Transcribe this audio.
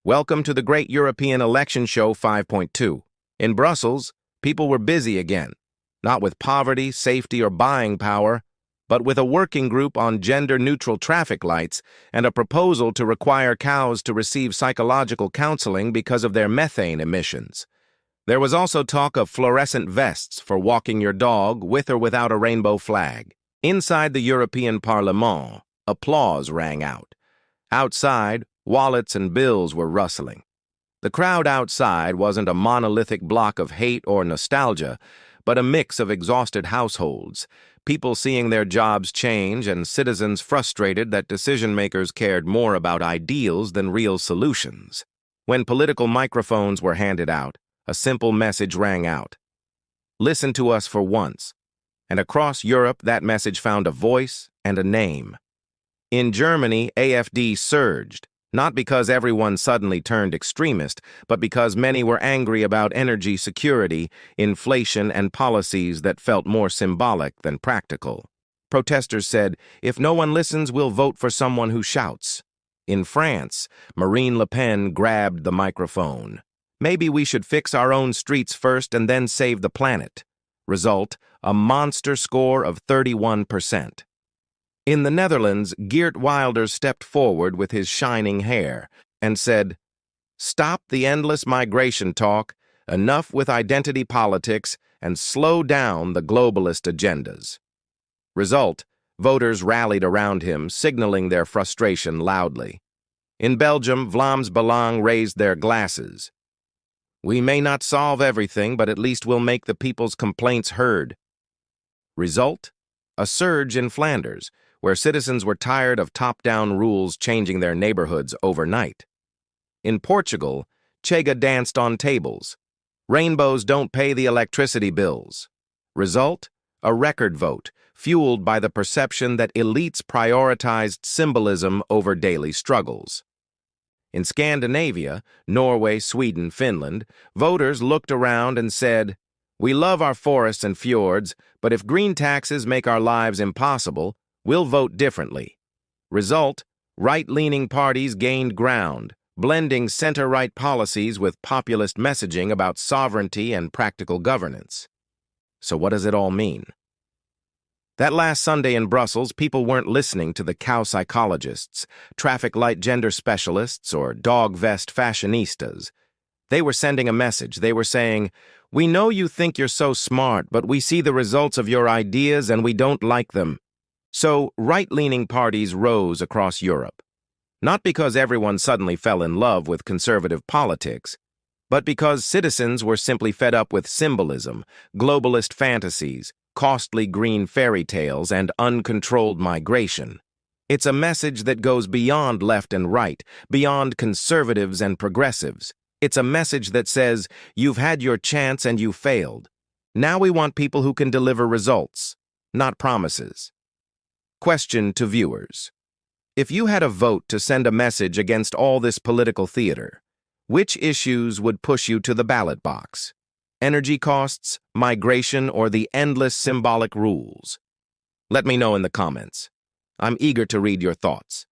Welcome to the Great European Election Show 5.2. In Brussels, people were busy again, not with poverty, safety, or buying power, but with a working group on gender-neutral traffic lights and a proposal to require cows to receive psychological counseling because of their methane emissions. There was also talk of fluorescent vests for walking your dog with or without a rainbow flag. Inside the European Parlement, applause rang out. Outside, wallets and bills were rustling. The crowd outside wasn't a monolithic block of hate or nostalgia, but a mix of exhausted households, people seeing their jobs change and citizens frustrated that decision-makers cared more about ideals than real solutions. When political microphones were handed out, a simple message rang out. Listen to us for once. And across Europe, that message found a voice and a name. In Germany, AfD surged, not because everyone suddenly turned extremist, but because many were angry about energy security, inflation, and policies that felt more symbolic than practical. Protesters said, "If no one listens, we'll vote for someone who shouts." In France, Marine Le Pen grabbed the microphone. "Maybe we should fix our own streets first and then save the planet." Result, a monster score of 31%. In the Netherlands, Geert Wilders stepped forward with his shining hair and said, "Stop the endless migration talk, enough with identity politics, and slow down the globalist agendas." Result, voters rallied around him, signaling their frustration loudly. In Belgium, Vlaams Belang raised their glasses. "We may not solve everything, but at least we'll make the people's complaints heard." Result, a surge in Flanders, where citizens were tired of top-down rules changing their neighborhoods overnight. In Portugal, Chega danced on tables. Rainbows don't pay the electricity bills. Result, a record vote, fueled by the perception that elites prioritized symbolism over daily struggles. In Scandinavia, Norway, Sweden, Finland, voters looked around and said, "We love our forests and fjords, but if green taxes make our lives impossible, we'll vote differently." Result, right-leaning parties gained ground, blending center-right policies with populist messaging about sovereignty and practical governance. So what does it all mean? That last Sunday in Brussels, people weren't listening to the cow psychologists, traffic light gender specialists, or dog vest fashionistas. They were sending a message. They were saying, "We know you think you're so smart, but we see the results of your ideas and we don't like them." So, right-leaning parties rose across Europe. Not because everyone suddenly fell in love with conservative politics, but because citizens were simply fed up with symbolism, globalist fantasies, costly green fairy tales, and uncontrolled migration. It's a message that goes beyond left and right, beyond conservatives and progressives. It's a message that says, you've had your chance and you failed. Now we want people who can deliver results, not promises. Question to viewers. If you had a vote to send a message against all this political theater, which issues would push you to the ballot box? Energy costs, migration, or the endless symbolic rules? Let me know in the comments. I'm eager to read your thoughts.